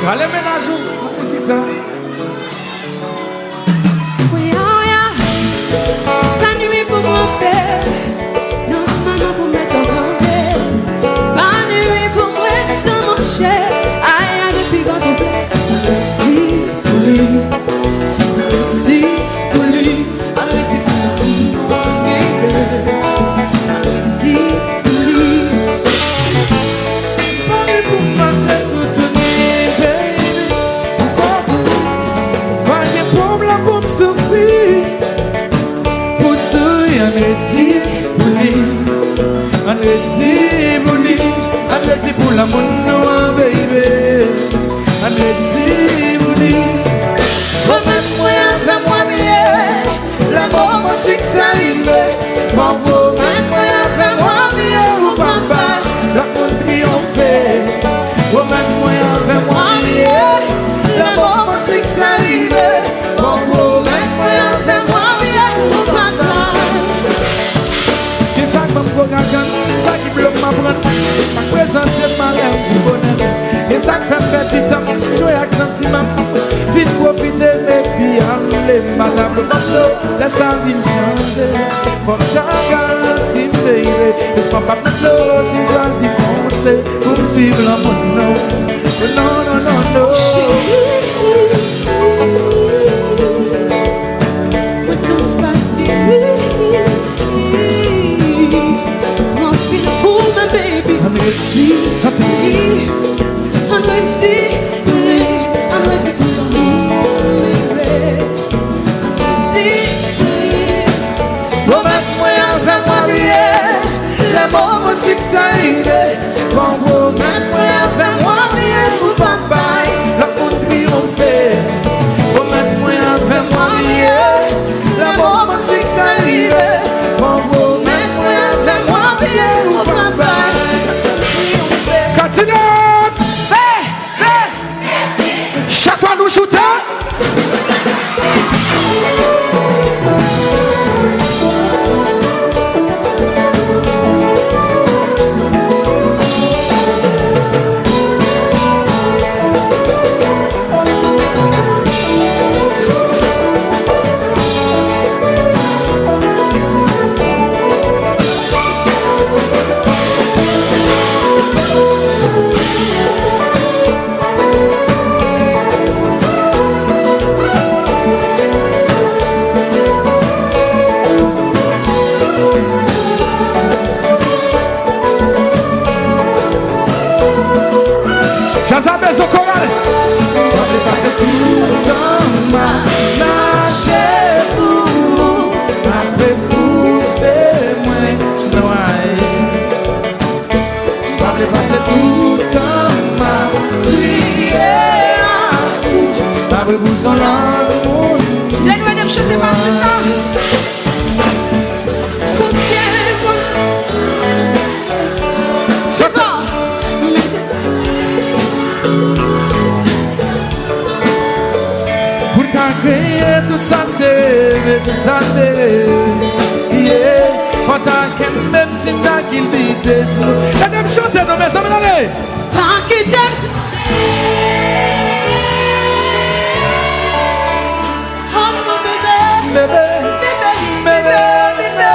Allez, ménage, la musique ça. Oui, oh yeah. La nuit pour mon père. Non, maman pour mettre en grand-père. La nuit pour moi, sans mon cher. Aïe, depuis quand on plaît. Dis pour lui. Dis pour lui. Arrêtez pour lui. Dis pour lui. Pas pour passer toute nuit, baby. Pas de problème pour me souffrir. Pour souffrir, on est dit pour lui. On est dit pour lui. On est dit pour l'amour, non, baby. On est dit pour lui. Promets-moi, fais-moi mieux. L'amour, moi, c'est que ça arrive. Promets-moi, fais-moi mieux. Ou papa, La monde triomphe. Promets-moi, fais-moi mieux. l'amour, moi, c'est que ça arrive. Promets-moi, fais-moi mieux. Ou papa. Qui ça qui me regarde, qui ça qui bloque ma prendre, ça présente ma rêve pour bonheur. Et ça qui fait petit temps, jouer avec sentiment. Vite profiter, mais puis aller, madame le bambou, laisse sa vie changer. Faut que t'en garantis, baby. Et c'est pas maintenant, si je choisis foncer, pour me suivre l'amour, non. Non, non, non, non. With the body. I'm feeling cool, my baby. On est ici, j'entends. I'm ready to live. I'm ready to live, baby. I'm ready to live. Promets-moi, fais-moi bien. L'amour, moi, c'est que ça arrive. Promets-moi, fais-moi bien. Ou papa, la monde triomphe. Promets-moi, fais-moi bien. L'amour, moi, c'est que ça arrive. Promets-moi, fais-moi bien. Ou papa, la monde triomphe. Continue! Chaque fois nous shootons. Jazabez au choral. On va passer tout le temps à lâcher pour après pousser moins noyer. On va passer tout le temps à prier à vous. Après vous sont là le monde. Les nuits de me chanter par ça. Combien C'est pas. Pour t'agréer toute sa terre, toute sa terre. Yeah, faut t'agréer même si t'as qu'il dit des sous. Et de me chanter, non mais ça me donne. Tant qu'il t'aime. Oh mon bébé. Bébé, Bébé, bébé, bébé.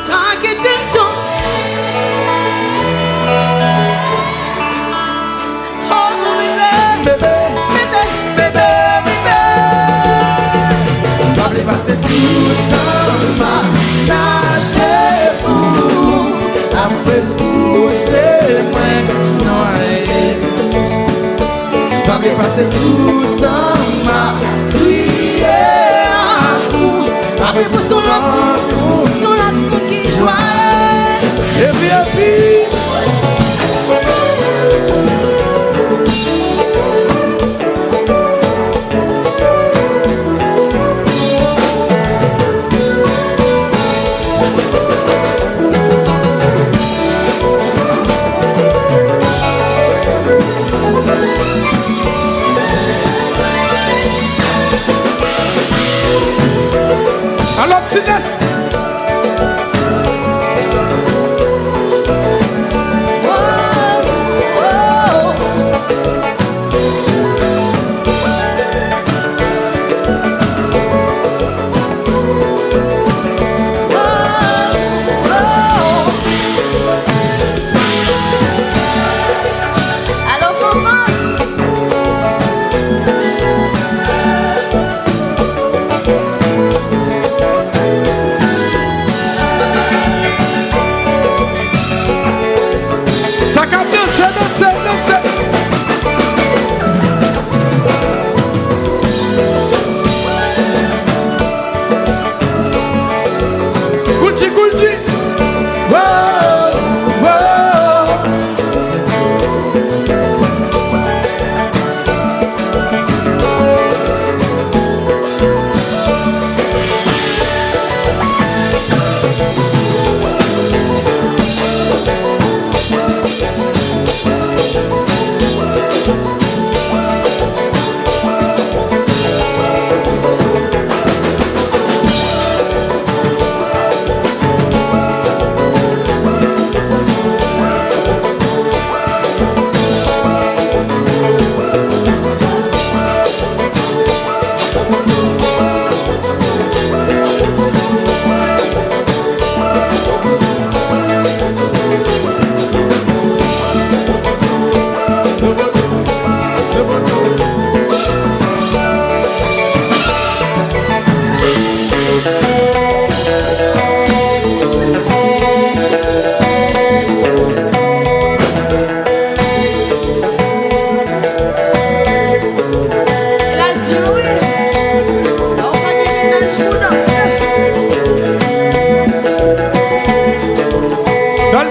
Tant qu'il t'aime tant. Oh mon bébé. bébé, Bébé, bébé, bébé. On va passer tout le temps à lâcher pour après pousser moins noyer. On va passer tout le temps à prier à vous. Après pour son l'autre qui joue. et puis. Alors, Sinest.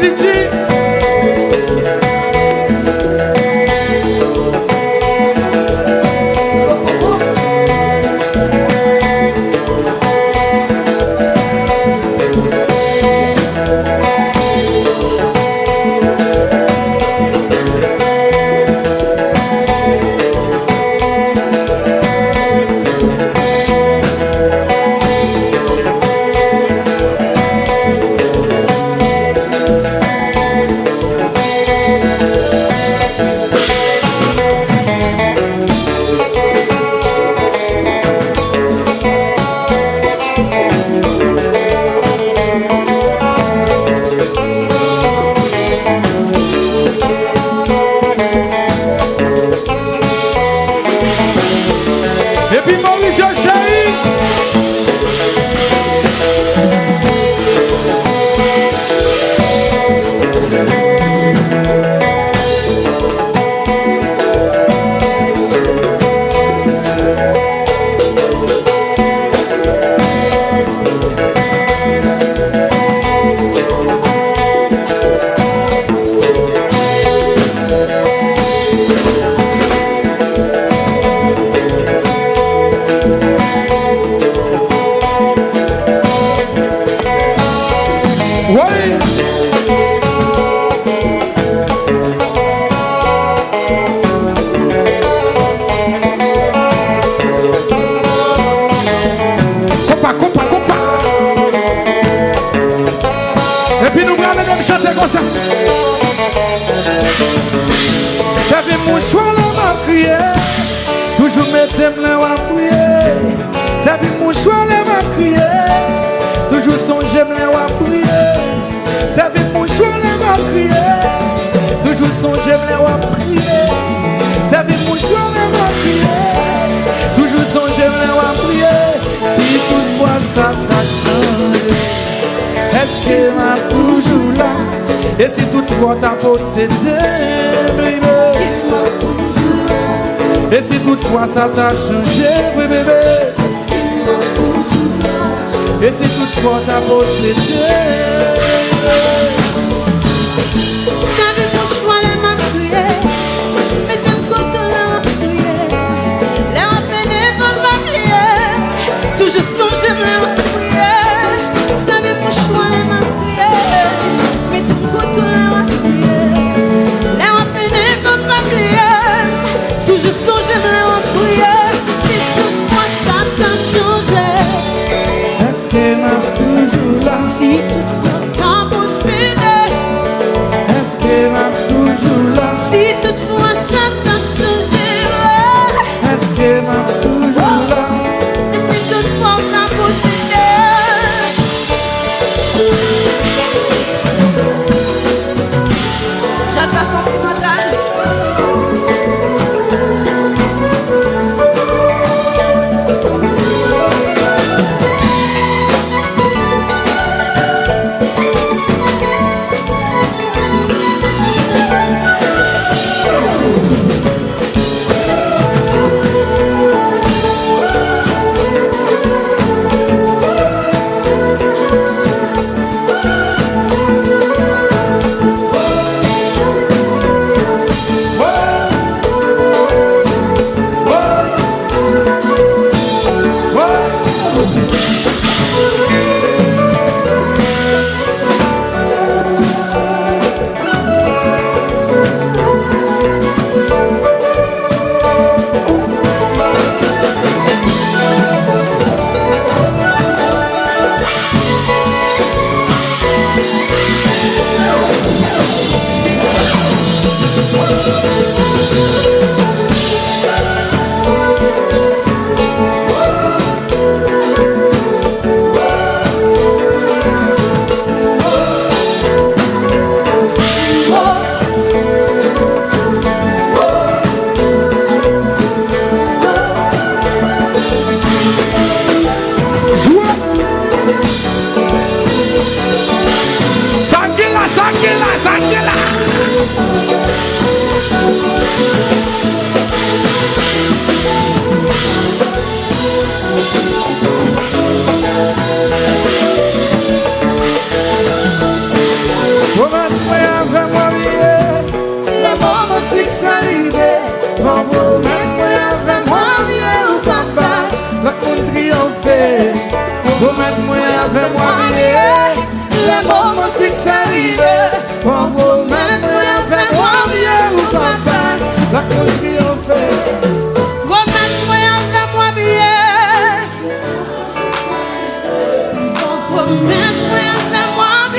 DJ. Et si toutefois t'as possédé, bébé. Et si toutefois ça t'a changé, oui bébé. Et si toutefois t'as possédé, savez mon choix, les mains prières. Mettez le côté là, prière. Les mains pénées, vos mains prières. Toujours songer, les mains prières. Savez mon choix, les mains prières. Mettez le côté là, prière. Les mains pénées, vos mains prières. Toujours songer, les mains prières. Si toutefois ça t'a changé, est-ce qu'elle m'a toujours là? si toutefois t'as possédé, est-ce qu'elle m'a toujours là? si toutefois ça t'a changé, est-ce qu'elle m'a toujours là? et si toutefois t'as possédé, j'ai ça sentimental.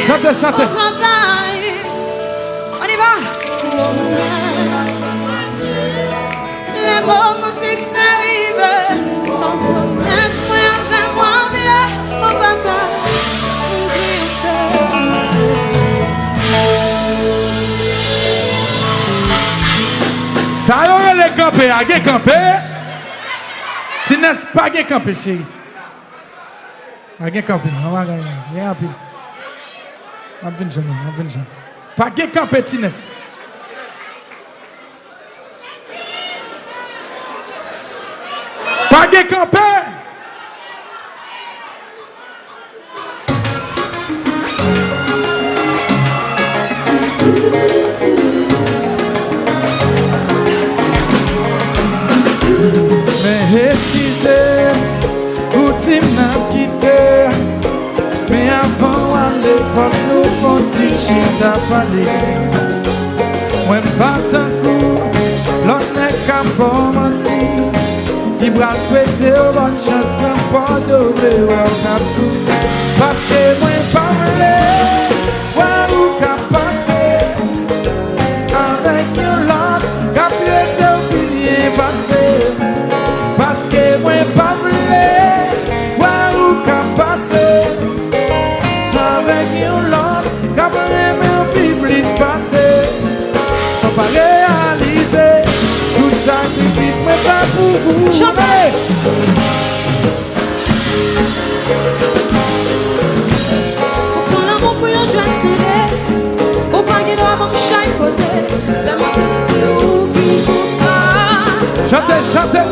Chantez, chantez. On y va. Les mots musique s'arrivent. Promets-moi, fais-moi bien. Oh papa, ça y est, les campés, à camper. Tu n'es pas campé, chérie. À camper, on va gagner. Viens rapide. On va venir. Pas camper, Tines. Pas camper. Mais excusez, pour t'imna quitter. Mais avant, aller faut nous fonti chita parler. Moi pas tant coup, l'autre n'est qu'un bon menti. Il va souhaiter bonne chance, même pas d'ouvrir un capsule. Parce que moi pas m'lé, ouais ou qu'à passer. Avec une lampe, qu'à plus de bien passer. Parce que moi pas m'lé, ouais ou qu'à passer. Avec une lampe, qu'à vraiment plus passer. Sans pas réaliser tout sacrifice, mais pas pour vous. Chantez. Pour l'amour pour un jeune télé, au paquet d'homme en chaîne côté, ça m'a fait où qui coupe pas. Chantez.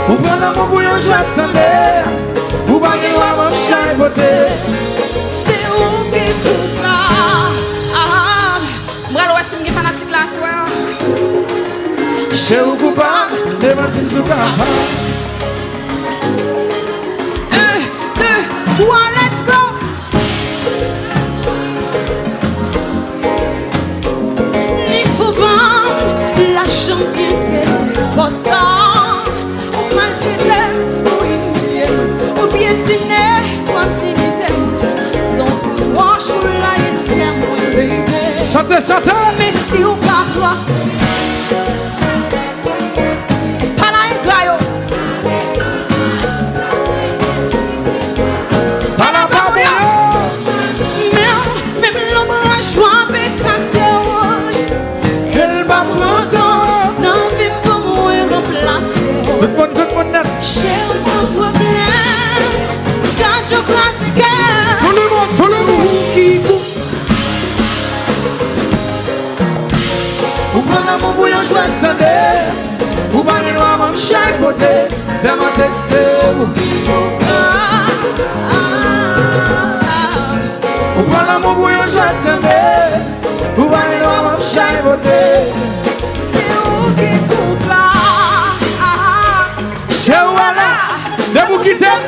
Ou prend l'amour pour un jeune télé, ou paquet d'homme en chaîne côté. C'est où qui coupe pas. M'ralo est-ce que fanatique là, Chez ou coupable, des mentines sous capa. 1, 2, 3, let's go. Ni pour la championne, pourtant, on maltraité, ou humilié, ou piétiné, ou intimidé. Sans pour toi, je suis là, il nous fait moins bébé. Chantez. Mais si ou pas toi, Tout le monde net. j'ai un problème. Quand je croise les gars, Tout le monde. qui coupe. Ou prend l'amour pour un joie tendez. Ou pas les noirs, mon chaque côté. C'est ma tête, c'est vous. Ou prend l'amour pour un joie tendez. Ou pas les noirs, mon chaque côté. C'est où qui coupe là. Chez ou là, de vous quitter